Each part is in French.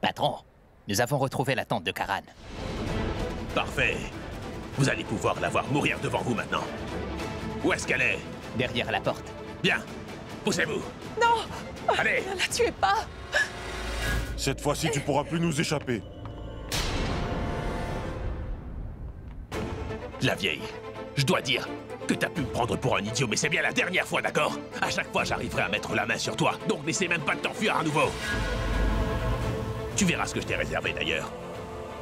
Patron, nous avons retrouvé la tante de Karan. Parfait. Vous allez pouvoir la voir mourir devant vous maintenant. Où est-ce qu'elle est? Derrière la porte. Bien. Poussez-vous. Non! Allez! Ne la tuez pas! Cette fois-ci, tu pourras plus nous échapper. La vieille, je dois dire que t'as pu me prendre pour un idiot, mais c'est bien la dernière fois, d'accord? À chaque fois, j'arriverai à mettre la main sur toi, donc n'essaie même pas de t'enfuir à nouveau. Tu verras ce que je t'ai réservé d'ailleurs.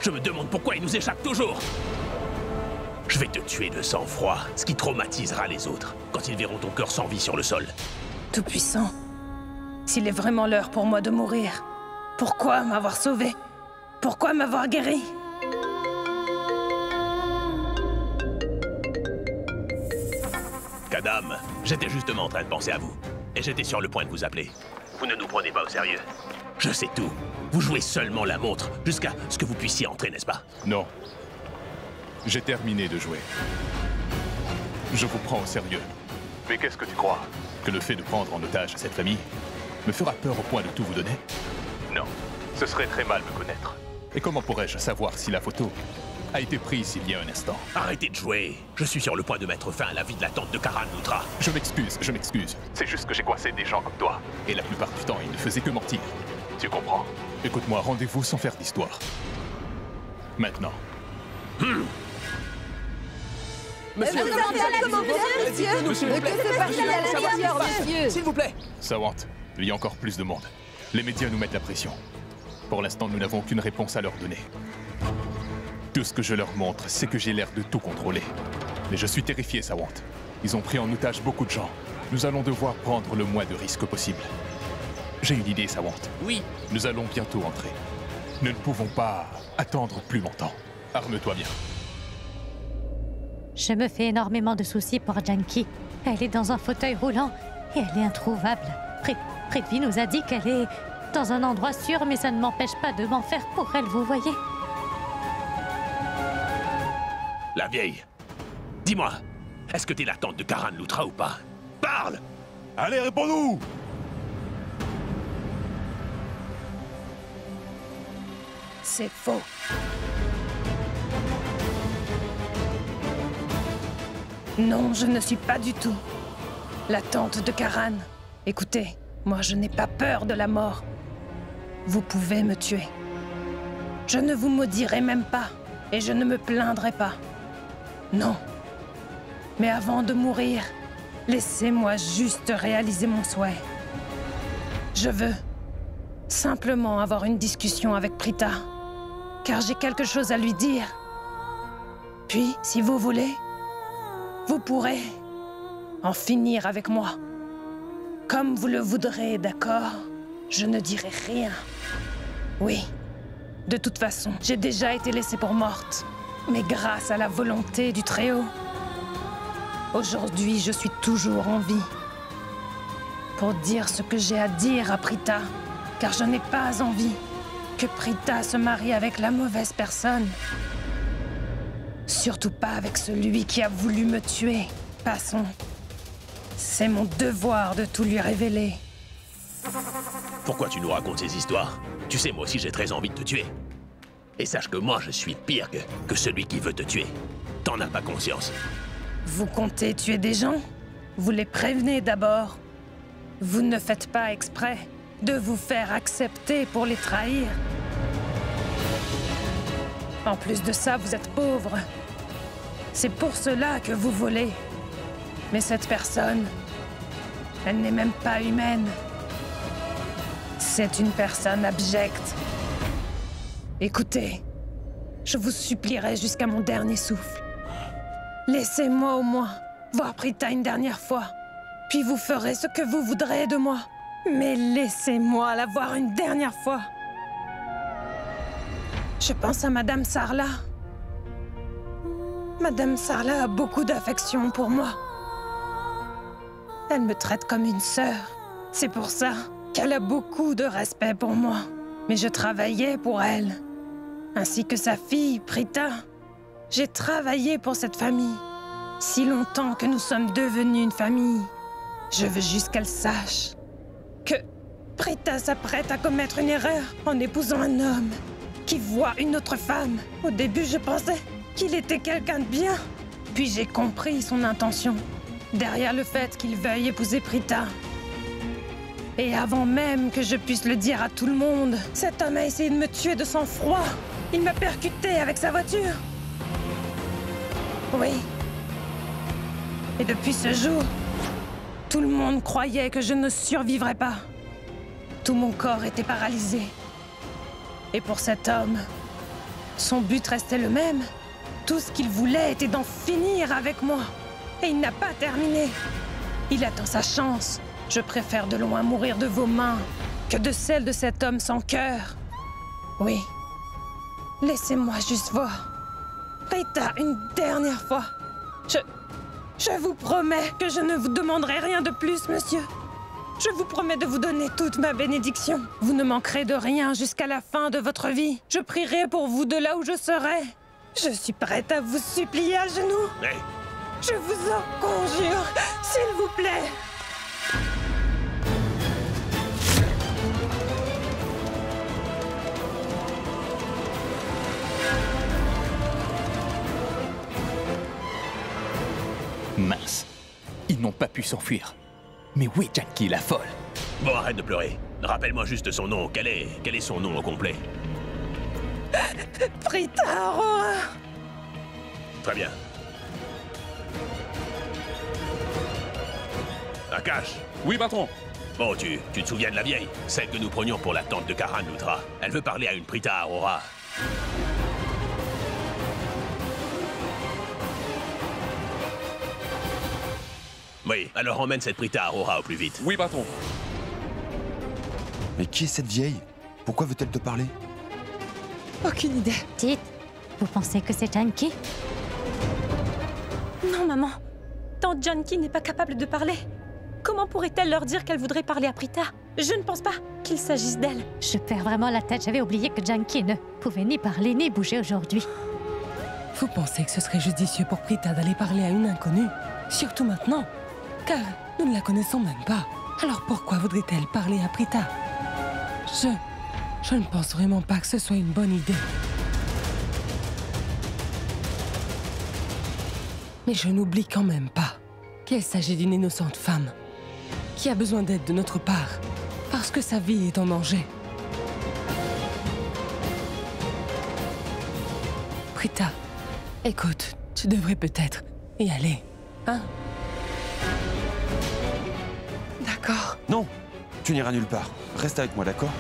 Je me demande pourquoi il nous échappe toujours. Je vais te tuer de sang-froid, ce qui traumatisera les autres, quand ils verront ton cœur sans vie sur le sol. Tout-puissant, s'il est vraiment l'heure pour moi de mourir, pourquoi m'avoir sauvé? Pourquoi m'avoir guéri? Kadam, j'étais justement en train de penser à vous. Et j'étais sur le point de vous appeler. Vous ne nous prenez pas au sérieux. Je sais tout. Vous jouez seulement la montre, jusqu'à ce que vous puissiez entrer, n'est-ce pas? Non. J'ai terminé de jouer. Je vous prends au sérieux. Mais qu'est-ce que tu crois? Que le fait de prendre en otage cette famille me fera peur au point de tout vous donner? Non. Ce serait très mal me connaître. Et comment pourrais-je savoir si la photo a été prise il y a un instant? Arrêtez de jouer. Je suis sur le point de mettre fin à la vie de la tante de Karan Lutra. Je m'excuse, je m'excuse. C'est juste que j'ai coincé des gens comme toi. Et la plupart du temps, ils ne faisaient que mentir. Tu comprends? Écoute-moi, rendez-vous sans faire d'histoire. Maintenant. Monsieur, S'il vous plaît. Sawant, il y a encore plus de monde. Les médias nous mettent la pression. Pour l'instant, nous n'avons aucune réponse à leur donner. Tout ce que je leur montre, c'est que j'ai l'air de tout contrôler. Mais je suis terrifié, Sawant. Ils ont pris en otage beaucoup de gens. Nous allons devoir prendre le moins de risques possible. J'ai une idée, Sawant. Oui. Nous allons bientôt entrer. Nous ne pouvons pas attendre plus longtemps. Arme-toi bien. Je me fais énormément de soucis pour Janki. Elle est dans un fauteuil roulant et elle est introuvable. Prithvi nous a dit qu'elle est dans un endroit sûr, mais ça ne m'empêche pas de m'en faire pour elle, vous voyez. La vieille, dis-moi, est-ce que t'es la tante de Karan Lutra ou pas? Parle! Allez, réponds-nous! C'est faux. Non, je ne suis pas du tout la tante de Karan. Écoutez, moi je n'ai pas peur de la mort. Vous pouvez me tuer. Je ne vous maudirai même pas, et je ne me plaindrai pas. Non. Mais avant de mourir, laissez-moi juste réaliser mon souhait. Je veux simplement avoir une discussion avec Prita, car j'ai quelque chose à lui dire. Puis, si vous voulez, vous pourrez en finir avec moi. Comme vous le voudrez, d'accord? Je ne dirai rien. Oui. De toute façon, j'ai déjà été laissée pour morte. Mais grâce à la volonté du Très-Haut, aujourd'hui, je suis toujours en vie. Pour dire ce que j'ai à dire à Prita, car je n'ai pas envie que Prita se marie avec la mauvaise personne. Surtout pas avec celui qui a voulu me tuer. Passons. C'est mon devoir de tout lui révéler. Pourquoi tu nous racontes ces histoires? Tu sais, moi aussi j'ai très envie de te tuer. Et sache que moi je suis pire que celui qui veut te tuer. T'en as pas conscience. Vous comptez tuer des gens? Vous les prévenez d'abord. Vous ne faites pas exprès de vous faire accepter pour les trahir. En plus de ça, vous êtes pauvre. C'est pour cela que vous volez. Mais cette personne, elle n'est même pas humaine. C'est une personne abjecte. Écoutez, je vous supplierai jusqu'à mon dernier souffle. Laissez-moi au moins voir Prita une dernière fois. Puis vous ferez ce que vous voudrez de moi. Mais laissez-moi la voir une dernière fois. Je pense à Madame Sarla. Madame Sarla a beaucoup d'affection pour moi. Elle me traite comme une sœur. C'est pour ça qu'elle a beaucoup de respect pour moi. Mais je travaillais pour elle. Ainsi que sa fille, Prita. J'ai travaillé pour cette famille. Si longtemps que nous sommes devenus une famille. Je veux juste qu'elle sache que Prita s'apprête à commettre une erreur en épousant un homme qui voit une autre femme. Au début, je pensais qu'il était quelqu'un de bien. Puis j'ai compris son intention, derrière le fait qu'il veuille épouser Prita. Et avant même que je puisse le dire à tout le monde, cet homme a essayé de me tuer de sang-froid. Il m'a percuté avec sa voiture. Oui. Et depuis ce jour, tout le monde croyait que je ne survivrais pas. Tout mon corps était paralysé. Et pour cet homme, son but restait le même. Tout ce qu'il voulait était d'en finir avec moi. Et il n'a pas terminé. Il attend sa chance. Je préfère de loin mourir de vos mains que de celles de cet homme sans cœur. Oui. Laissez-moi juste voir. Rita, une dernière fois. Je vous promets que je ne vous demanderai rien de plus, monsieur. Je vous promets de vous donner toute ma bénédiction. Vous ne manquerez de rien jusqu'à la fin de votre vie. Je prierai pour vous de là où je serai. Je suis prête à vous supplier à genoux. Hey. Je vous en conjure, s'il vous plaît. Mince. Ils n'ont pas pu s'enfuir. Mais où est Janky, la folle? Bon, arrête de pleurer. Rappelle-moi juste son nom. Quel est son nom au complet? Prita Aurora. Très bien. Akash. Oui, patron. Bon, tu te souviens de la vieille? Celle que nous prenions pour la tante de Karan Lutra. Elle veut parler à une Prita Aurora. Oui, alors emmène cette Prita Aurora au plus vite. Oui, patron. Mais qui est cette vieille? Pourquoi veut-elle te parler? Aucune idée. Dites, vous pensez que c'est Janky? Non, maman. Tante Janky n'est pas capable de parler. Comment pourrait-elle leur dire qu'elle voudrait parler à Prita? Je ne pense pas qu'il s'agisse d'elle. Je perds vraiment la tête, j'avais oublié que Janky ne pouvait ni parler ni bouger aujourd'hui. Vous pensez que ce serait judicieux pour Prita d'aller parler à une inconnue? Surtout maintenant, car nous ne la connaissons même pas. Alors pourquoi voudrait-elle parler à Prita? Je ne pense vraiment pas que ce soit une bonne idée. Mais je n'oublie quand même pas qu'il s'agit d'une innocente femme qui a besoin d'aide de notre part parce que sa vie est en danger. Prita, écoute, tu devrais peut-être y aller, hein? D'accord. Non, tu n'iras nulle part. Reste avec moi, d'accord?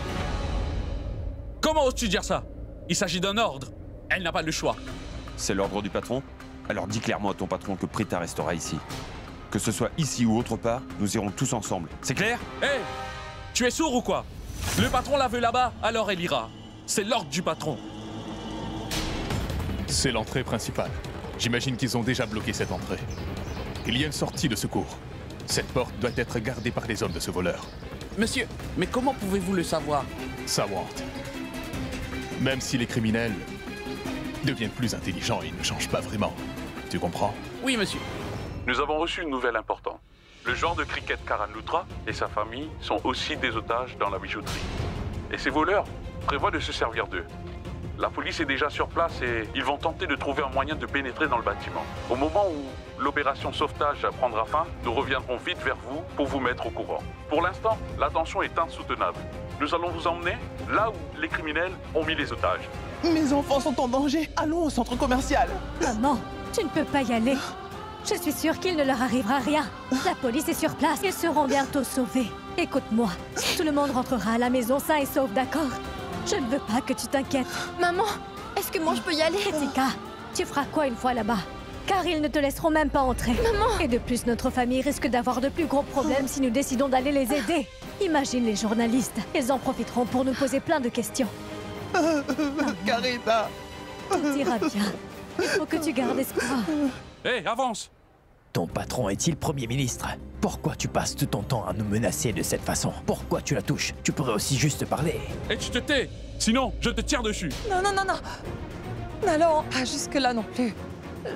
Comment oses-tu dire ça? Il s'agit d'un ordre. Elle n'a pas le choix. C'est l'ordre du patron? Alors dis clairement à ton patron que Prita restera ici. Que ce soit ici ou autre part, nous irons tous ensemble. C'est clair? Hé! Tu es sourd ou quoi? Le patron la veut là-bas, alors elle ira. C'est l'ordre du patron. C'est l'entrée principale. J'imagine qu'ils ont déjà bloqué cette entrée. Il y a une sortie de secours. Cette porte doit être gardée par les hommes de ce voleur. Monsieur, mais comment pouvez-vous le savoir? Sawant. Même si les criminels deviennent plus intelligents, ils ne changent pas vraiment. Tu comprends? Oui, monsieur. Nous avons reçu une nouvelle importante. Le genre de cricket Karan Lutra et sa famille sont aussi des otages dans la bijouterie. Et ces voleurs prévoient de se servir d'eux. La police est déjà sur place et ils vont tenter de trouver un moyen de pénétrer dans le bâtiment. Au moment où l'opération sauvetage prendra fin, nous reviendrons vite vers vous pour vous mettre au courant. Pour l'instant, la tension est insoutenable. Nous allons vous emmener là où les criminels ont mis les otages. Mes enfants sont en danger. Allons au centre commercial. Maman, tu ne peux pas y aller. Je suis sûre qu'il ne leur arrivera rien. La police est sur place. Ils seront bientôt sauvés. Écoute-moi, tout le monde rentrera à la maison sain et sauf, d'accord? Je ne veux pas que tu t'inquiètes. Maman, est-ce que moi je peux y aller? Tika, tu feras quoi une fois là-bas? Car ils ne te laisseront même pas entrer. Maman! Et de plus, notre famille risque d'avoir de plus gros problèmes si nous décidons d'aller les aider. Imagine les journalistes. Ils en profiteront pour nous poser plein de questions. Carita! Tout ira bien. Il faut que tu gardes espoir. Hé, avance! Ton patron est-il Premier ministre? Pourquoi tu passes tout ton temps à nous menacer de cette façon? Pourquoi tu la touches? Tu pourrais aussi juste parler. Et tu te tais! Sinon, je te tire dessus! Non, non, non, non. N'allons pas jusque-là non plus.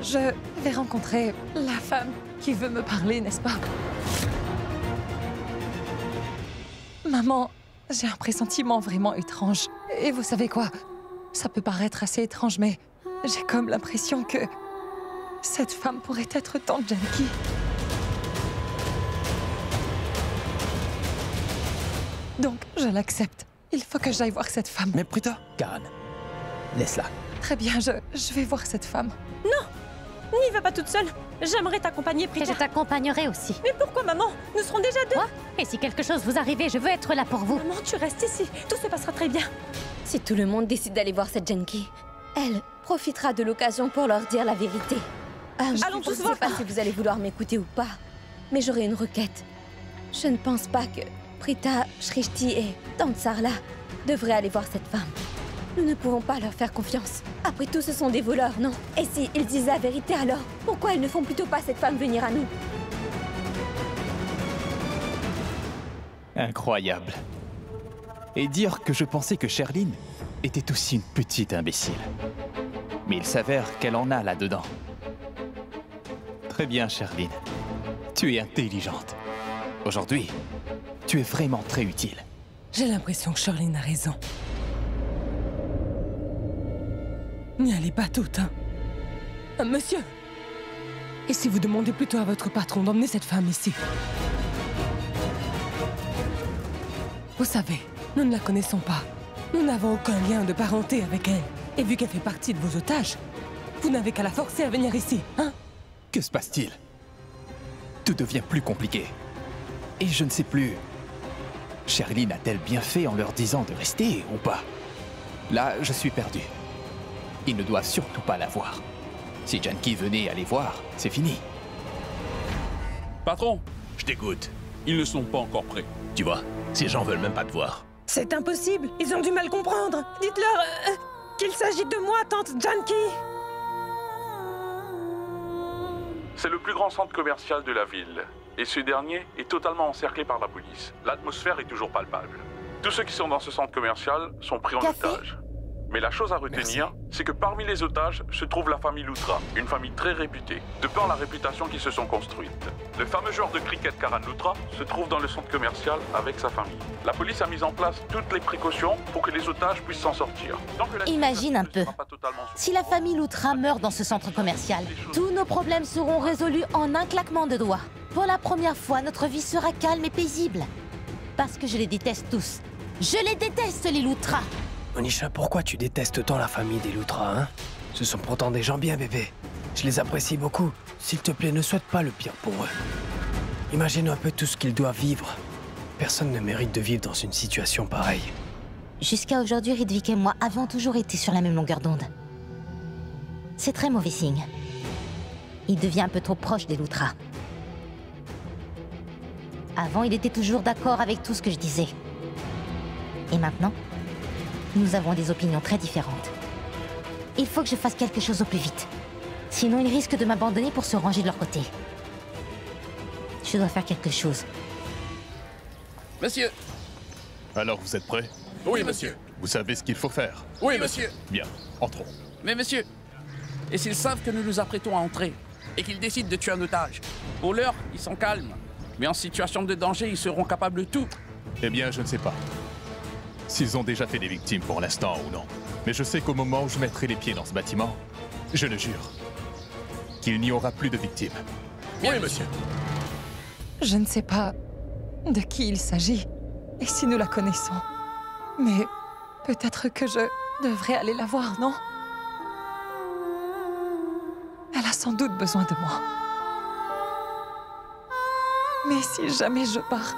Je vais rencontrer la femme qui veut me parler, n'est-ce pas? Maman, j'ai un pressentiment vraiment étrange. Et vous savez quoi? Ça peut paraître assez étrange, mais j'ai comme l'impression que cette femme pourrait être Tante Janki. Donc, je l'accepte. Il faut que j'aille voir cette femme. Mais Prita... Karan, laisse-la. Très bien, je vais voir cette femme. Non, n'y va pas toute seule. J'aimerais t'accompagner, Et Prita. je t'accompagnerai aussi. Mais pourquoi, maman? Nous serons déjà deux. Quoi? Et si quelque chose vous arrivait, je veux être là pour vous. Maman, tu restes ici. Tout se passera très bien. Si tout le monde décide d'aller voir cette Janki, elle profitera de l'occasion pour leur dire la vérité. Allons tous Je ne voir. sais pas si vous allez vouloir m'écouter ou pas, mais j'aurai une requête. Je ne pense pas que Prita, Shrishti et Tante Sarla devraient aller voir cette femme. Nous ne pouvons pas leur faire confiance. Après tout, ce sont des voleurs, non? Et si ils disent la vérité, alors pourquoi ils ne font plutôt pas cette femme venir à nous? Incroyable. Et dire que je pensais que Sherline était aussi une petite imbécile. Mais il s'avère qu'elle en a là-dedans. Très bien, Sherline. Tu es intelligente. Aujourd'hui, tu es vraiment très utile. J'ai l'impression que Sherline a raison. N'y allez pas toutes, hein. Monsieur! Et si vous demandez plutôt à votre patron d'emmener cette femme ici? Vous savez, nous ne la connaissons pas. Nous n'avons aucun lien de parenté avec elle. Et vu qu'elle fait partie de vos otages, vous n'avez qu'à la forcer à venir ici, hein? Que se passe-t-il? Tout devient plus compliqué. Et je ne sais plus... Sherline a-t-elle bien fait en leur disant de rester ou pas? Là, je suis perdu. Ils ne doivent surtout pas la voir. Si Janki venait à les voir, c'est fini. Patron, Je t'écoute. ils ne sont pas encore prêts. Tu vois, ces gens veulent même pas te voir. C'est impossible. Ils ont du mal comprendre. Dites-leur qu'il s'agit de moi, Tante Janki. C'est le plus grand centre commercial de la ville. Et ce dernier est totalement encerclé par la police. L'atmosphère est toujours palpable. Tous ceux qui sont dans ce centre commercial sont pris en otage. Mais la chose à retenir, c'est que parmi les otages se trouve la famille Luthra, une famille très réputée, de par la réputation qu'ils se sont construites. Le fameux joueur de cricket Karan Luthra se trouve dans le centre commercial avec sa famille. La police a mis en place toutes les précautions pour que les otages puissent s'en sortir. Imagine un peu. Si la famille Luthra meurt dans ce centre commercial, tous nos problèmes seront résolus en un claquement de doigts. Pour la première fois, notre vie sera calme et paisible. Parce que je les déteste tous. Je les déteste, les Luthra. Monisha, pourquoi tu détestes tant la famille des Luthra, hein? Ce sont pourtant des gens bien, bébé. Je les apprécie beaucoup. S'il te plaît, ne souhaite pas le pire pour eux. Imagine un peu tout ce qu'ils doivent vivre. Personne ne mérite de vivre dans une situation pareille. Jusqu'à aujourd'hui, Ridvik et moi avons toujours été sur la même longueur d'onde. C'est très mauvais signe. Il devient un peu trop proche des Luthra. Avant, il était toujours d'accord avec tout ce que je disais. Et maintenant, nous avons des opinions très différentes. Il faut que je fasse quelque chose au plus vite. Sinon, ils risquent de m'abandonner pour se ranger de leur côté. Je dois faire quelque chose. Monsieur! Alors, vous êtes prêts? Oui, monsieur. Vous savez ce qu'il faut faire? Oui, monsieur. Bien, entrons. Mais monsieur, et s'ils savent que nous nous apprêtons à entrer et qu'ils décident de tuer un otage? Pour l'heure, ils sont calmes. Mais en situation de danger, ils seront capables de tout. Eh bien, je ne sais pas. S'ils ont déjà fait des victimes pour l'instant ou non. Mais je sais qu'au moment où je mettrai les pieds dans ce bâtiment, je le jure, qu'il n'y aura plus de victimes. Oui, monsieur. Je ne sais pas de qui il s'agit, et si nous la connaissons. Mais peut-être que je devrais aller la voir, non? Elle a sans doute besoin de moi. Mais si jamais je pars...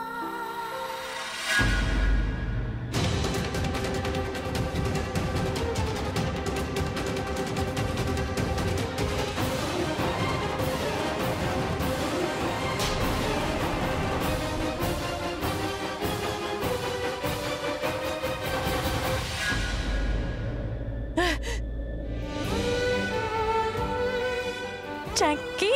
Janki!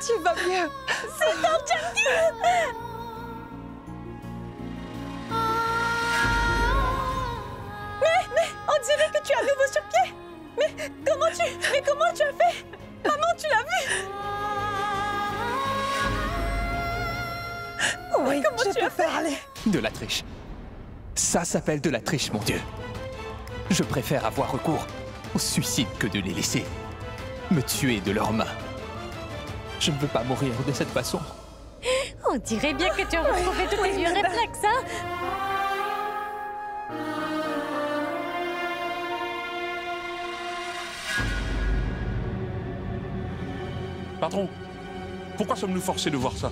tu vas bien. C'est Tante Janky! Mais on dirait que tu es à nouveau sur pied. Mais comment tu as fait? Maman, tu l'as vu? Oui, comment je tu peux as fait? parler. De la triche. Ça s'appelle de la triche, mon Dieu. Je préfère avoir recours au suicide que de les laisser me tuer de leurs mains. Je ne veux pas mourir de cette façon. On dirait bien que tu as retrouvé tous tes vieux réflexes, hein? Patron, pourquoi sommes-nous forcés de voir ça?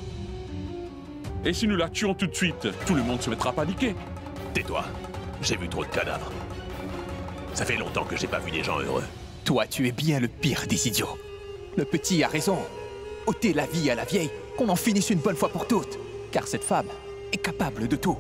Et si nous la tuons tout de suite, tout le monde se mettra à paniquer. Tais-toi, j'ai vu trop de cadavres. Ça fait longtemps que j'ai pas vu des gens heureux. Toi, tu es bien le pire des idiots. Le petit a raison. Ôtez la vie à la vieille, qu'on en finisse une bonne fois pour toutes. Car cette femme est capable de tout.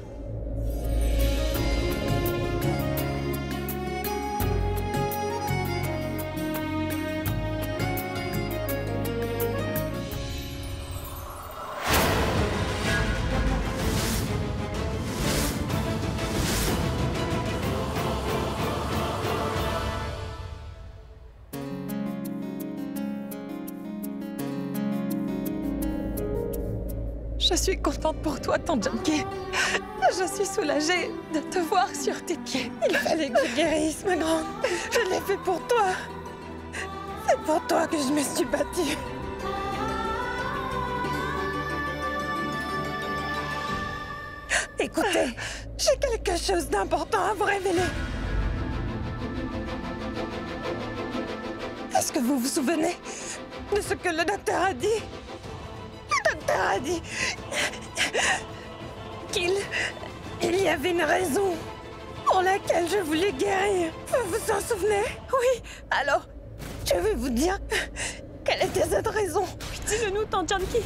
Je suis contente pour toi, Tante Janky. Je suis soulagée de te voir sur tes pieds. Il fallait que je guérisse, ma grande. Je l'ai fait pour toi. C'est pour toi que je me suis battue. Écoutez, j'ai quelque chose d'important à vous révéler. Est-ce que vous vous souvenez de ce que le docteur a dit? Le docteur a dit qu'il y avait une raison pour laquelle je voulais guérir. Vous vous en souvenez? Oui. Alors, je vais vous dire quelle était cette raison. Oui, dis-le-nous, Tante Janky.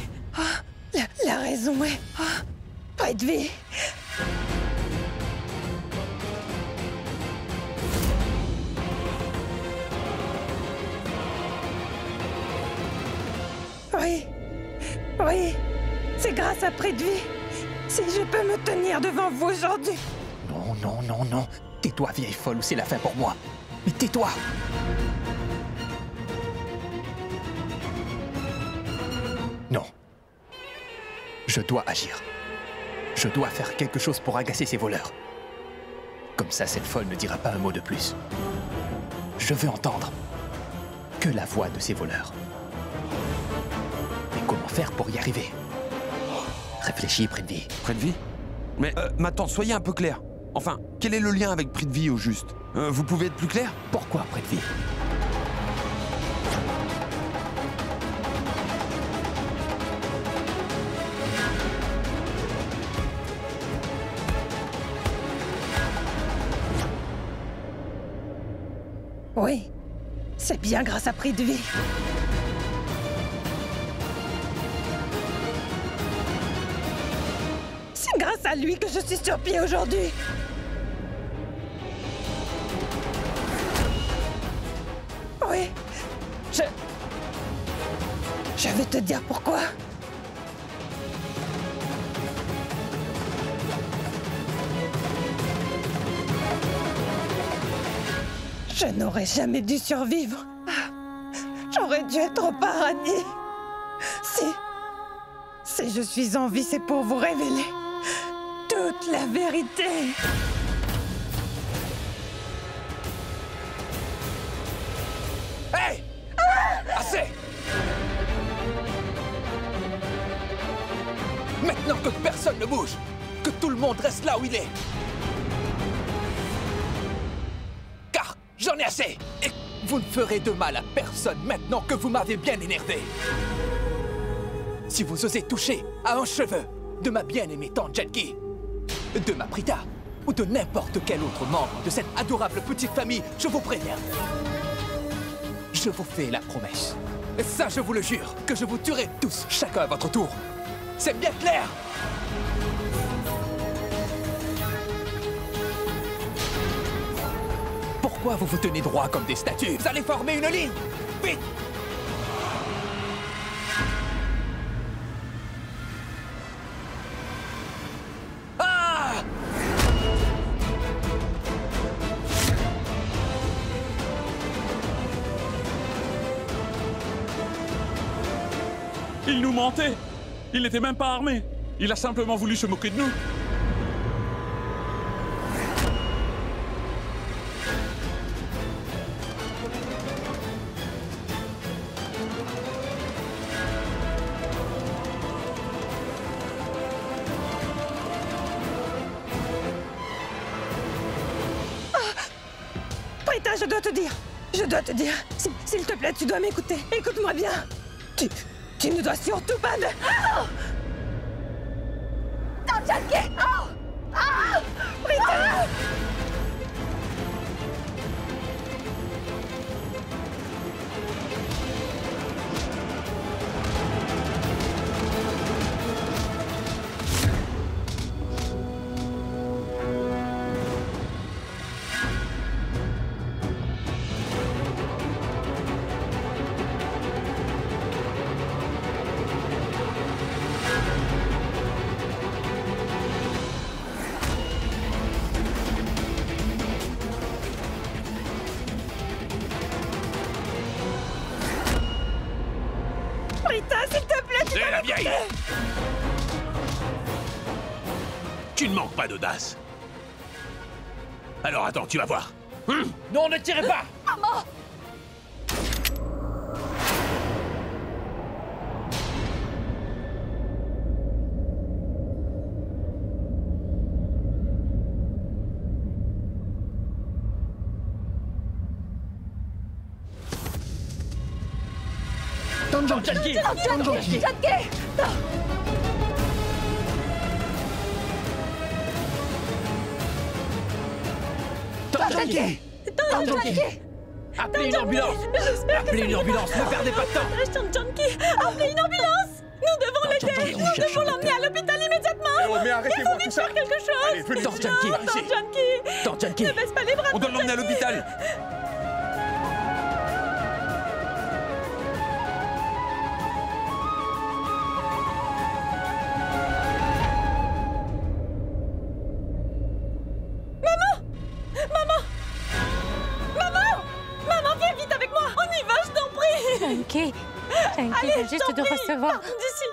La raison est pas de vie. Oui, c'est grâce à Prix de Vie. Si je peux me tenir devant vous aujourd'hui. Non. Tais-toi, vieille folle, ou c'est la fin pour moi. Mais tais-toi! Non. Je dois agir. Je dois faire quelque chose pour agacer ces voleurs. Comme ça, cette folle ne dira pas un mot de plus. Je veux entendre que la voix de ces voleurs. Mais comment faire pour y arriver? Réfléchis, Prix de Vie. Prix de Vie? Mais ma tante, soyez un peu clair. Enfin, quel est le lien avec Prix de Vie au juste? Vous pouvez être plus clair? Pourquoi Prix de Vie? Oui, c'est bien grâce à Prix de Vie. C'est grâce à lui que je suis sur pied aujourd'hui. Oui, je vais te dire pourquoi. Je n'aurais jamais dû survivre. J'aurais dû être au paradis. Si je suis en vie, c'est pour vous révéler toute la vérité. Hey! Assez! Maintenant que personne ne bouge, que tout le monde reste là où il est. Car j'en ai assez! Et vous ne ferez de mal à personne maintenant que vous m'avez bien énervé. Si vous osez toucher à un cheveu de ma bien-aimée tante Janky, de ma Prita, ou de n'importe quel autre membre de cette adorable petite famille, je vous préviens. Je vous fais la promesse. Ça, je vous le jure, que je vous tuerai tous, chacun à votre tour. C'est bien clair? Pourquoi vous vous tenez droit comme des statues? Vous allez former une ligne! Vite! Il nous mentait. Il n'était même pas armé. Il a simplement voulu se moquer de nous. Prita, je dois te dire, s'il te plaît, tu dois m'écouter. Écoute-moi bien. Tu ne dois surtout pas de... Oh Junkie! Oh ah Prita! Rita, s'il te plaît, tu dois la m'écouter. vieille! Tu ne manques pas d'audace. Alors attends, tu vas voir. Non, ne tirez pas! Maman! Junkie! Junkie! Junkie! Junkie! Appelez une ambulance! Appelez une ambulance, ne perdez pas de temps! Junkie! Appelez une ambulance! Nous devons l'aider! Nous devons l'emmener à l'hôpital immédiatement! Oh, mais arrêtez-moi Il faut tout ça. vite faire quelque chose! Allez, venez. Tant Junkie! Attends, Junkie! Tant Junkie! Ne baisse pas les bras! On doit l'emmener à l'hôpital. Maman, viens vite avec moi! On y va, je t'en prie! Junkie, Junkie Allez, vient je juste t'en de prie, recevoir. pars d'ici!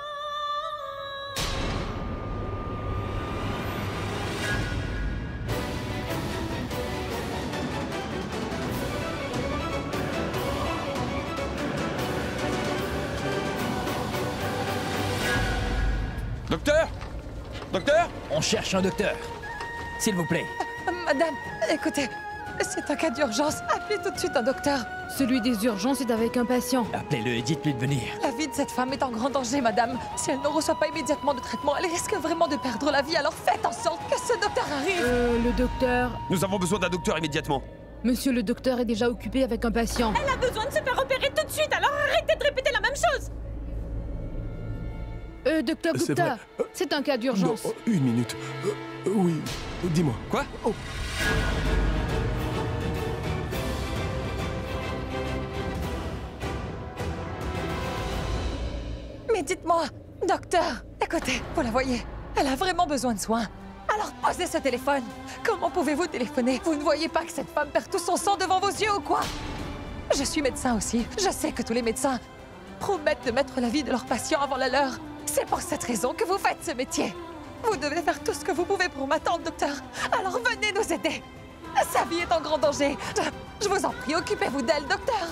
Docteur? Docteur? On cherche un docteur. S'il vous plaît. Madame, écoutez, c'est un cas d'urgence. Appelez tout de suite un docteur. Celui des urgences est avec un patient. Appelez-le et dites-lui de venir. La vie de cette femme est en grand danger, madame. Si elle ne reçoit pas immédiatement de traitement, elle risque vraiment de perdre la vie. Alors faites en sorte que ce docteur arrive. Le docteur... Nous avons besoin d'un docteur immédiatement. Monsieur le docteur est déjà occupé avec un patient. Elle a besoin de se faire opérer tout de suite, alors arrêtez de répéter la même chose! Docteur C'est Gupta, vrai. c'est un cas d'urgence. Non, une minute. Oui, dis-moi. Quoi? Oh. Mais dites-moi, docteur, écoutez, vous la voyez, elle a vraiment besoin de soins. Alors posez ce téléphone. Comment pouvez-vous téléphoner? Vous ne voyez pas que cette femme perd tout son sang devant vos yeux ou quoi? Je suis médecin aussi. Je sais que tous les médecins promettent de mettre la vie de leurs patients avant la leur. C'est pour cette raison que vous faites ce métier. Vous devez faire tout ce que vous pouvez pour ma tante, docteur. Alors venez nous aider. Sa vie est en grand danger. Je vous en prie, occupez-vous d'elle, docteur.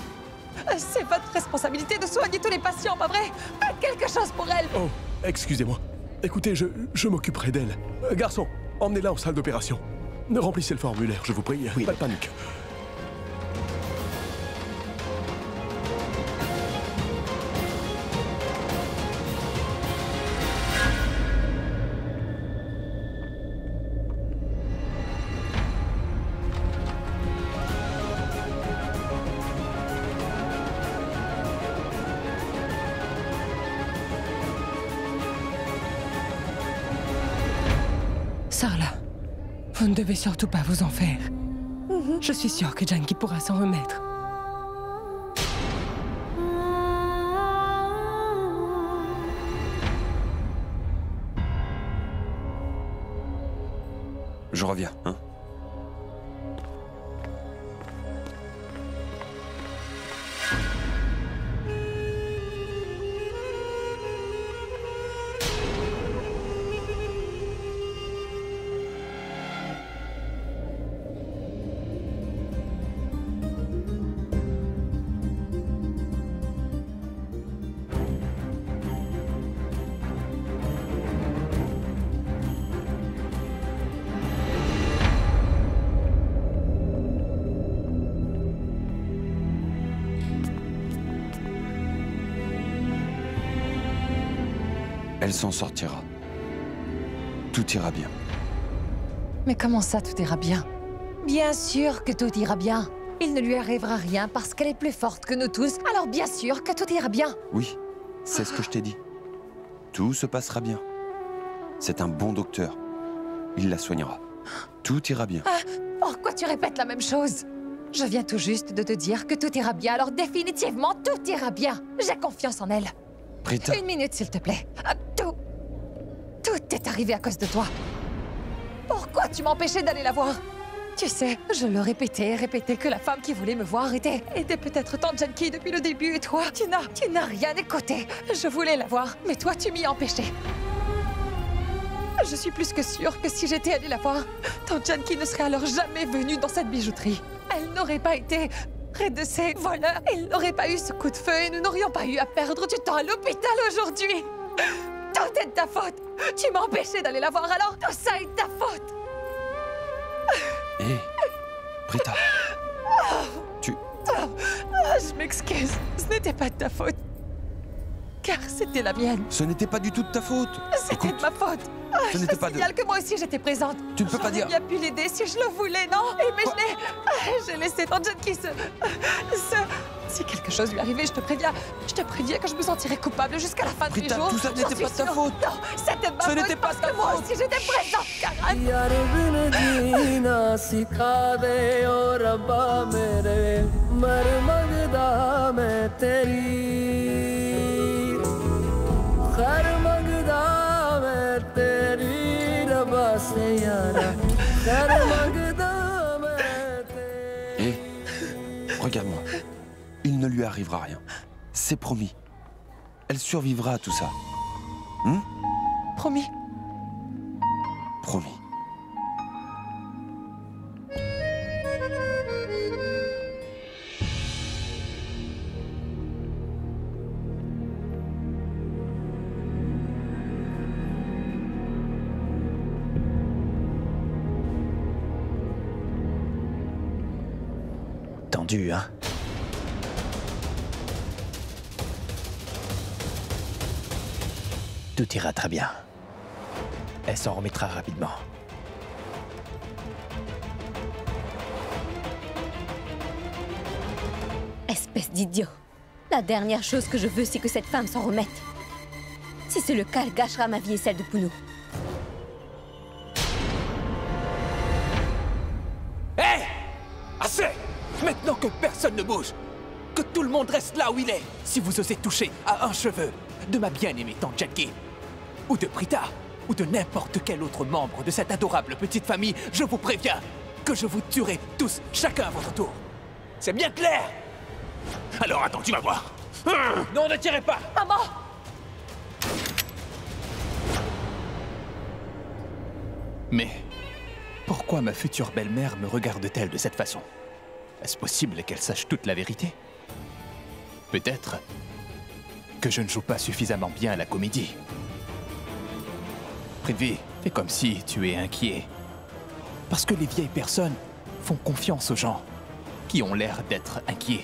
C'est votre responsabilité de soigner tous les patients, pas vrai? Faites quelque chose pour elle. Oh, excusez-moi. Écoutez, je m'occuperai d'elle. Garçon, emmenez-la en salle d'opération. Ne remplissez le formulaire, je vous prie. Oui. Pas de panique. Sarla, vous ne devez surtout pas vous en faire. Je suis sûre que Junkie pourra s'en remettre. Je reviens, hein? Elle s'en sortira. Tout ira bien. Mais comment ça, tout ira bien? Bien sûr que tout ira bien. Il ne lui arrivera rien parce qu'elle est plus forte que nous tous, alors bien sûr que tout ira bien. Oui, c'est ce que je t'ai dit. Tout se passera bien. C'est un bon docteur. Il la soignera. Tout ira bien. Ah, pourquoi tu répètes la même chose? Je viens tout juste de te dire que tout ira bien, alors définitivement tout ira bien. J'ai confiance en elle. Prita. Une minute, s'il te plaît. Tout est arrivé à cause de toi. Pourquoi tu m'empêchais d'aller la voir? Tu sais, je le répétais et répétais que la femme qui voulait me voir était peut-être Tante Janki depuis le début, et toi, tu n'as rien écouté. Je voulais la voir, mais toi, tu m'y empêchais. Je suis plus que sûre que si j'étais allée la voir, Tante Janki ne serait alors jamais venue dans cette bijouterie. Elle n'aurait pas été près de ces voleurs. Il n'aurait pas eu ce coup de feu et nous n'aurions pas eu à perdre du temps à l'hôpital aujourd'hui. Tout est de ta faute. Tu m'as empêché d'aller la voir, alors tout ça est de ta faute. Hé, Prita. Je m'excuse. Ce n'était pas de ta faute. Car c'était la mienne. Ce n'était pas du tout de ta faute. C'était de ma faute. Ce n'était pas de... signale que moi aussi j'étais présente. Tu ne peux pas dire... J'aurais bien pu l'aider si je le voulais, non? Mais j'ai laissé Tante Janki Si quelque chose lui arrivait, je te préviens que je me sentirais coupable jusqu'à la fin de mes jours. Tout ça n'était pas de ta faute. Non, c'était de ma faute. Ce n'était pas de ta faute. Moi aussi j'étais présente, Karan. Hé, regarde-moi. Il ne lui arrivera rien. C'est promis. Elle survivra à tout ça. Promis. Promis. Tendu, hein? Tout ira très bien. Elle s'en remettra rapidement. Espèce d'idiot. La dernière chose que je veux, c'est que cette femme s'en remette. Si c'est le cas, elle gâchera ma vie et celle de Puno. Hé! Assez! Maintenant que personne ne bouge, que tout le monde reste là où il est. Si vous osez toucher à un cheveu de ma bien-aimée Tante Janki, ou de Prita, ou de n'importe quel autre membre de cette adorable petite famille, je vous préviens que je vous tuerai tous, chacun à votre tour. C'est bien clair? Alors attends, tu vas voir. Non, ne tirez pas! Maman! Mais pourquoi ma future belle-mère me regarde-t-elle de cette façon? Est-ce possible qu'elle sache toute la vérité? Peut-être que je ne joue pas suffisamment bien à la comédie. Prithvi, fais comme si tu es inquiet. Parce que les vieilles personnes font confiance aux gens qui ont l'air d'être inquiets.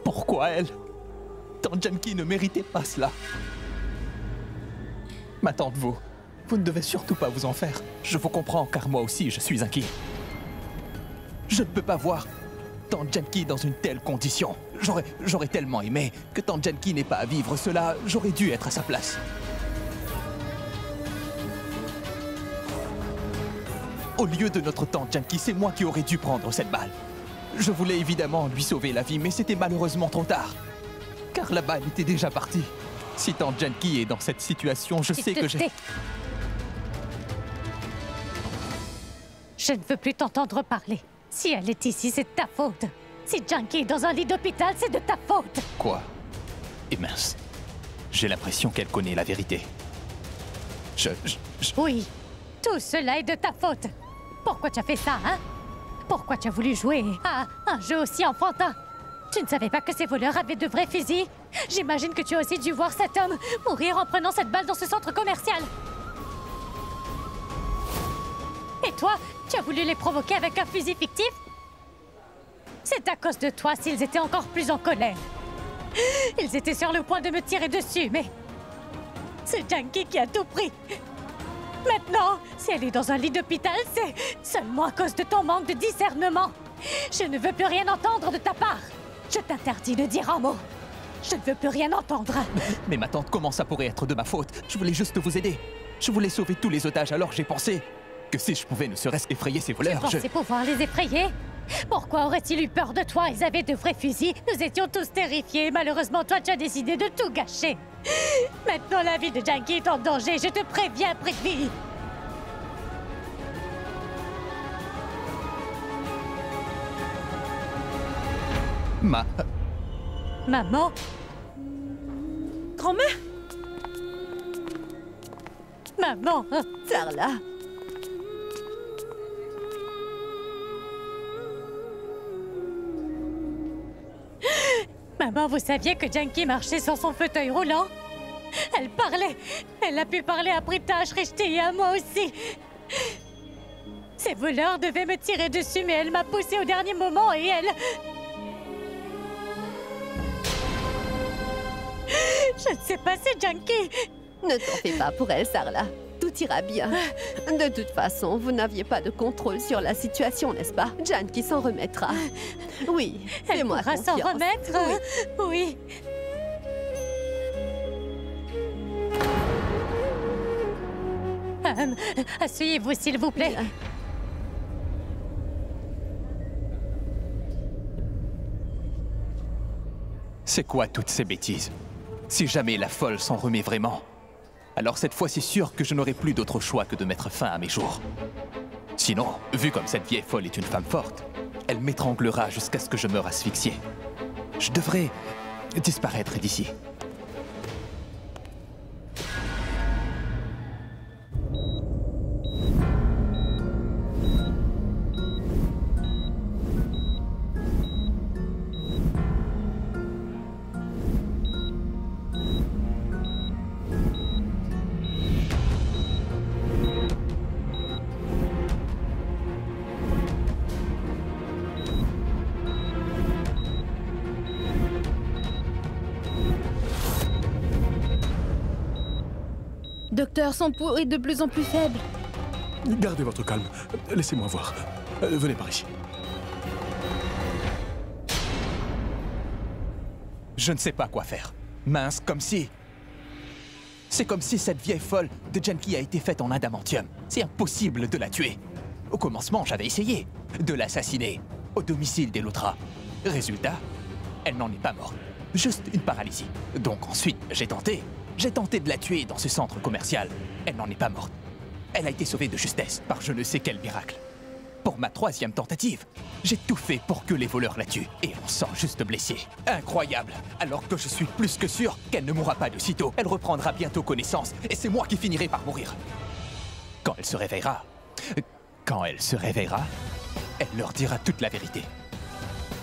Pourquoi elle? Tante Janki ne méritait pas cela. Ma tante, vous ne devez surtout pas vous en faire. Je vous comprends, car moi aussi, je suis inquiet. Je ne peux pas voir Tante Janki dans une telle condition. J'aurais tellement aimé que Tante Janki n'ait pas à vivre cela. J'aurais dû être à sa place. Au lieu de notre Tante Janki, c'est moi qui aurais dû prendre cette balle. Je voulais évidemment lui sauver la vie, mais c'était malheureusement trop tard. Car la balle était déjà partie. Si Tante Janki est dans cette situation, je sais que j'ai... Je ne veux plus t'entendre parler. Si elle est ici, c'est de ta faute. Si Janki est dans un lit d'hôpital, c'est de ta faute. Quoi? Et mince. J'ai l'impression qu'elle connaît la vérité. Oui, tout cela est de ta faute. Pourquoi tu as fait ça, hein? Pourquoi tu as voulu jouer à un jeu aussi enfantin? Tu ne savais pas que ces voleurs avaient de vrais fusils? J'imagine que tu as aussi dû voir cet homme mourir en prenant cette balle dans ce centre commercial. Et toi, Tu as voulu les provoquer avec un fusil fictif? C'est à cause de toi s'ils étaient encore plus en colère. Ils étaient sur le point de me tirer dessus, mais... c'est Janky qui a tout pris. Maintenant, si elle est dans un lit d'hôpital, c'est seulement à cause de ton manque de discernement. Je ne veux plus rien entendre de ta part. Je t'interdis de dire un mot. Je ne veux plus rien entendre. Mais ma tante, comment ça pourrait être de ma faute? Je voulais juste vous aider. Je voulais sauver tous les otages, alors j'ai pensé que si je pouvais ne serait-ce effrayer ces voleurs, Tu pensais pouvoir les effrayer? Pourquoi auraient-ils eu peur de toi? Ils avaient de vrais fusils. Nous étions tous terrifiés. Malheureusement, toi, tu as décidé de tout gâcher. Maintenant, la vie de Janky est en danger. Je te préviens, Prithvi. Maman? Grand-mère? Maman? Sarla. Maman, vous saviez que Janky marchait sur son fauteuil roulant? Elle parlait. Elle a pu parler à Prita, Shrishti et à moi aussi. Ces voleurs devaient me tirer dessus, mais elle m'a poussée au dernier moment et elle... Je ne sais pas, c'est Janky. Ne t'en fais pas pour elle, Sarla. Tout ira bien. De toute façon, vous n'aviez pas de contrôle sur la situation, n'est-ce pas? Janky s'en remettra. Oui, fais-moi confiance. Elle pourra s'en remettre? Oui. Asseyez-vous, s'il vous plaît. C'est quoi toutes ces bêtises? Si jamais la folle s'en remet vraiment, alors cette fois c'est sûr que je n'aurai plus d'autre choix que de mettre fin à mes jours. Sinon, vu comme cette vieille folle est une femme forte, elle m'étranglera jusqu'à ce que je meure asphyxié. Je devrais disparaître d'ici. Docteur, son pouls est de plus en plus faible. Gardez votre calme. Laissez-moi voir. Venez par ici. Je ne sais pas quoi faire. Mince, comme si... C'est comme si cette vieille folle de Janky a été faite en adamantium. C'est impossible de la tuer. Au commencement, j'avais essayé de l'assassiner au domicile des Luthra. Résultat, elle n'en est pas morte. Juste une paralysie. Donc ensuite, j'ai tenté de la tuer dans ce centre commercial. Elle n'en est pas morte. Elle a été sauvée de justesse par je ne sais quel miracle. Pour ma troisième tentative, j'ai tout fait pour que les voleurs la tuent. Et on sort juste blessé. Incroyable. Alors que je suis plus que sûr qu'elle ne mourra pas de sitôt. Elle reprendra bientôt connaissance. Et c'est moi qui finirai par mourir. Quand elle se réveillera, elle leur dira toute la vérité.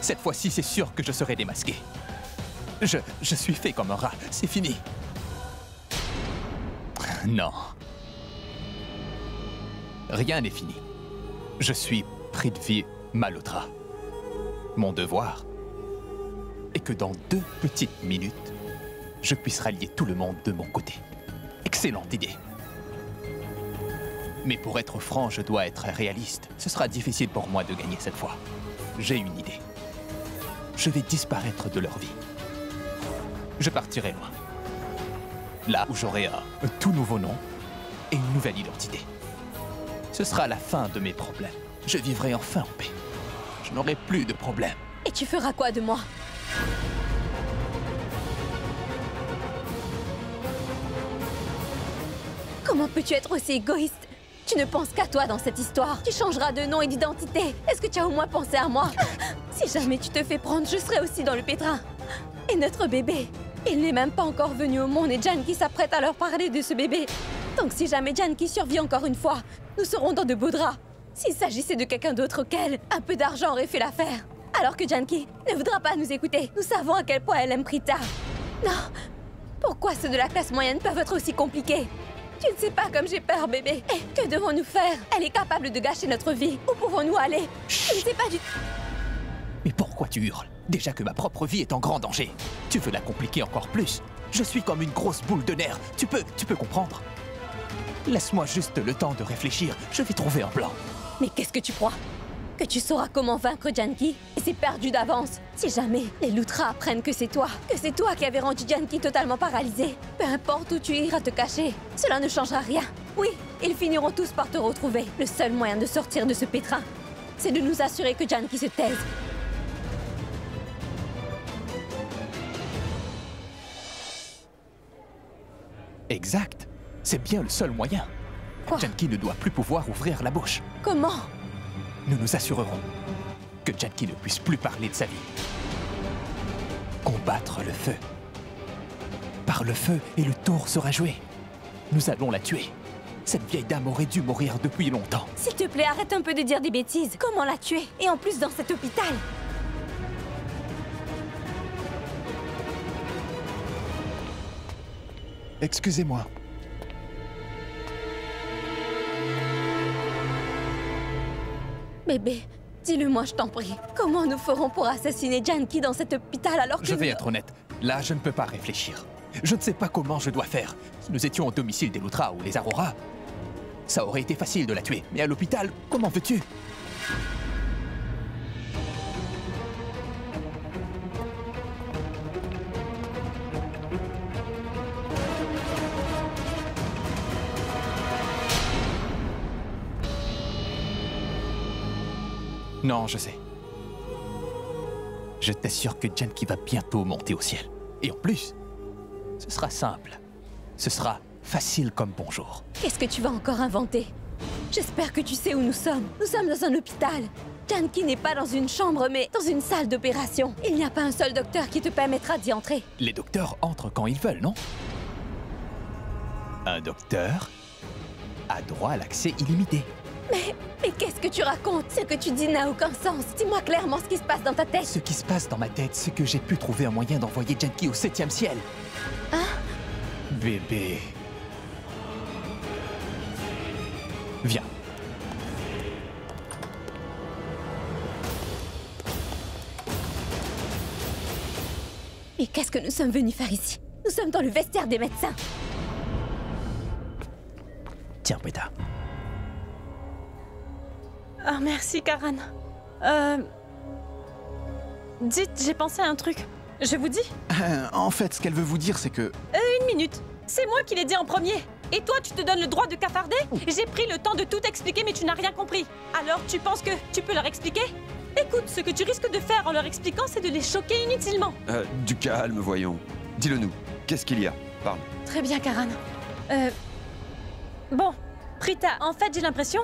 Cette fois-ci, c'est sûr que je serai démasqué. Je suis fait comme un rat. C'est fini. Non. Rien n'est fini. Je suis Prithvi Malhotra. Mon devoir est que dans 2 petites minutes, je puisse rallier tout le monde de mon côté. Excellente idée. Mais pour être franc, je dois être réaliste. Ce sera difficile pour moi de gagner cette fois. J'ai une idée. Je vais disparaître de leur vie. Je partirai loin. Là où j'aurai un tout nouveau nom et une nouvelle identité. Ce sera la fin de mes problèmes. Je vivrai enfin en paix. Je n'aurai plus de problèmes. Et tu feras quoi de moi? Comment peux-tu être aussi égoïste? Tu ne penses qu'à toi dans cette histoire. Tu changeras de nom et d'identité. Est-ce que tu as au moins pensé à moi? Si jamais tu te fais prendre, je serai aussi dans le pétrin. Et notre bébé, il n'est même pas encore venu au monde et Janky s'apprête à leur parler de ce bébé. Donc si jamais Janky survit encore une fois, nous serons dans de beaux draps. S'il s'agissait de quelqu'un d'autre qu'elle, un peu d'argent aurait fait l'affaire. Alors que Janky ne voudra pas nous écouter. Nous savons à quel point elle aime Prita. Non. Pourquoi ceux de la classe moyenne peuvent être aussi compliqués? Tu ne sais pas comme j'ai peur, bébé. Eh, que devons-nous faire? Elle est capable de gâcher notre vie. Où pouvons-nous aller? Je ne sais pas du tout. Mais pourquoi tu hurles? Déjà que ma propre vie est en grand danger. Tu veux la compliquer encore plus? Je suis comme une grosse boule de nerfs. Tu peux comprendre? Laisse-moi juste le temps de réfléchir. Je vais trouver un plan. Mais qu'est-ce que tu crois? Que tu sauras comment vaincre Janki? Et c'est perdu d'avance. Si jamais les Luthra apprennent que c'est toi qui avais rendu Janki totalement paralysé, peu importe où tu iras te cacher, cela ne changera rien. Oui, ils finiront tous par te retrouver. Le seul moyen de sortir de ce pétrin, c'est de nous assurer que Janki se taise. Exact. C'est bien le seul moyen. Quoi? Janki ne doit plus pouvoir ouvrir la bouche. Comment? Nous nous assurerons que Janki ne puisse plus parler de sa vie. Combattre le feu. Par le feu, et le tour sera joué. Nous allons la tuer. Cette vieille dame aurait dû mourir depuis longtemps. S'il te plaît, arrête un peu de dire des bêtises. Comment la tuer? Et en plus dans cet hôpital. Excusez-moi. Bébé, dis-le-moi, je t'en prie. Comment nous ferons pour assassiner Janki dans cet hôpital alors que... Je vais être honnête. Là, je ne peux pas réfléchir. Je ne sais pas comment je dois faire. Si nous étions au domicile des Luthra ou les Aurora, ça aurait été facile de la tuer. Mais à l'hôpital, comment veux-tu? Non, je sais. Je t'assure que Janki va bientôt monter au ciel. Et en plus, ce sera simple. Ce sera facile comme bonjour. Qu'est-ce que tu vas encore inventer? J'espère que tu sais où nous sommes. Nous sommes dans un hôpital. Janki n'est pas dans une chambre, mais dans une salle d'opération. Il n'y a pas un seul docteur qui te permettra d'y entrer. Les docteurs entrent quand ils veulent, non? Un docteur a droit à l'accès illimité. Mais qu'est-ce que tu racontes? Ce que tu dis n'a aucun sens. Dis-moi clairement ce qui se passe dans ta tête. Ce qui se passe dans ma tête, c'est que j'ai pu trouver un moyen d'envoyer Janki au 7e ciel. Hein? Bébé. Viens. Mais qu'est-ce que nous sommes venus faire ici? Nous sommes dans le vestiaire des médecins. Tiens, Prita. Ah, merci, Karan. Dites, j'ai pensé à un truc. Je vous dis? En fait, ce qu'elle veut vous dire, c'est que... Une minute. C'est moi qui l'ai dit en premier. Et toi, tu te donnes le droit de cafarder? J'ai pris le temps de tout expliquer, mais tu n'as rien compris. Alors, tu penses que tu peux leur expliquer? Écoute, ce que tu risques de faire en leur expliquant, c'est de les choquer inutilement. Du calme, voyons. Dis-le-nous. Qu'est-ce qu'il y a? Parle. Très bien, Karan. Bon, Prita, en fait, j'ai l'impression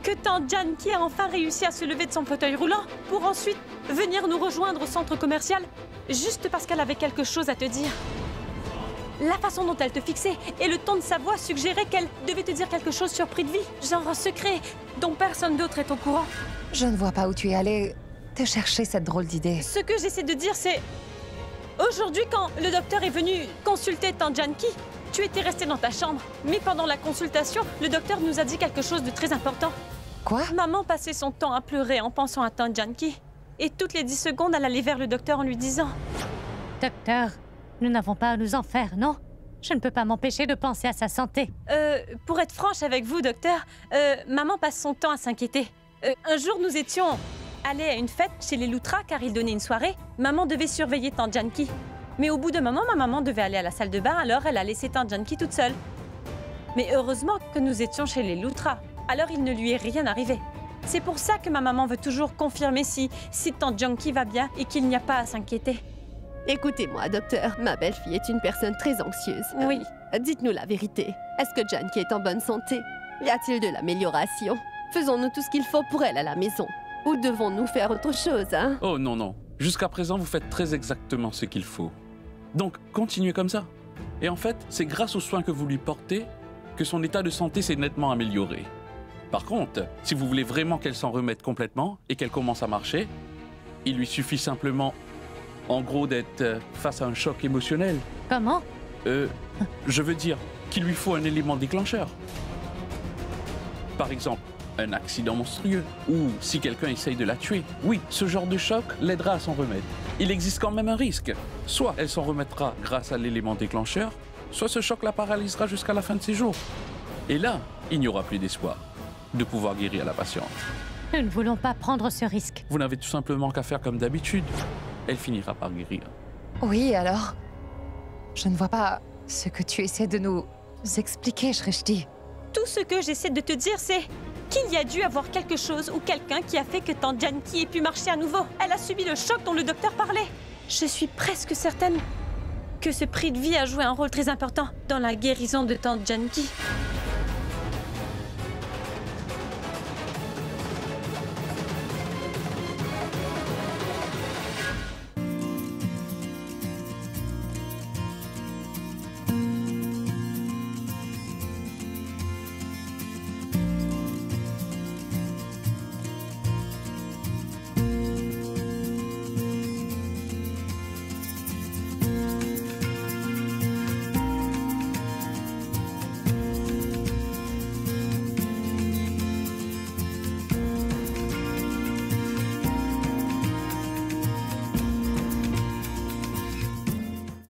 que tant Janki a enfin réussi à se lever de son fauteuil roulant pour ensuite venir nous rejoindre au centre commercial juste parce qu'elle avait quelque chose à te dire. La façon dont elle te fixait et le ton de sa voix suggéraient qu'elle devait te dire quelque chose sur Prithvi, genre un secret dont personne d'autre est au courant. Je ne vois pas où tu es allé te chercher cette drôle d'idée. Ce que j'essaie de dire, c'est... Aujourd'hui, quand le docteur est venu consulter tant Janki, tu étais restée dans ta chambre. Mais pendant la consultation, le docteur nous a dit quelque chose de très important. Quoi? Maman passait son temps à pleurer en pensant à tant Janki. Et toutes les 10 secondes, elle allait vers le docteur en lui disant... Docteur, nous n'avons pas à nous en faire, non? Je ne peux pas m'empêcher de penser à sa santé. Pour être franche avec vous, docteur, maman passe son temps à s'inquiéter. Un jour, nous étions allés à une fête chez les Luthra car ils donnaient une soirée. Maman devait surveiller tant Janki. Mais au bout d'un moment, ma maman devait aller à la salle de bain, alors elle a laissé tant Janki toute seule. Mais heureusement que nous étions chez les Luthra, alors il ne lui est rien arrivé. C'est pour ça que ma maman veut toujours confirmer si tant Janki va bien et qu'il n'y a pas à s'inquiéter. Écoutez-moi, docteur, ma belle-fille est une personne très anxieuse. Oui. Dites-nous la vérité. Est-ce que Janki est en bonne santé? Y a-t-il de l'amélioration? Faisons-nous tout ce qu'il faut pour elle à la maison? Ou devons-nous faire autre chose, hein? Oh non, non. Jusqu'à présent, vous faites très exactement ce qu'il faut. Donc, continuez comme ça. Et en fait, c'est grâce aux soins que vous lui portez que son état de santé s'est nettement amélioré. Par contre, si vous voulez vraiment qu'elle s'en remette complètement et qu'elle commence à marcher, il lui suffit simplement, en gros, d'être face à un choc émotionnel. Comment? Je veux dire, qu'il lui faut un élément déclencheur. Par exemple, un accident monstrueux, ou si quelqu'un essaye de la tuer. Oui, ce genre de choc l'aidera à s'en remettre. Il existe quand même un risque. Soit elle s'en remettra grâce à l'élément déclencheur, soit ce choc la paralysera jusqu'à la fin de ses jours. Et là, il n'y aura plus d'espoir de pouvoir guérir la patiente. Nous ne voulons pas prendre ce risque. Vous n'avez tout simplement qu'à faire comme d'habitude. Elle finira par guérir. Oui, alors? Je ne vois pas ce que tu essaies de nous expliquer, Shrishti. Tout ce que j'essaie de te dire, c'est qu'il y a dû avoir quelque chose ou quelqu'un qui a fait que Tante Janki ait pu marcher à nouveau. Elle a subi le choc dont le docteur parlait. Je suis presque certaine que ce prix de vie a joué un rôle très important dans la guérison de Tante Janki.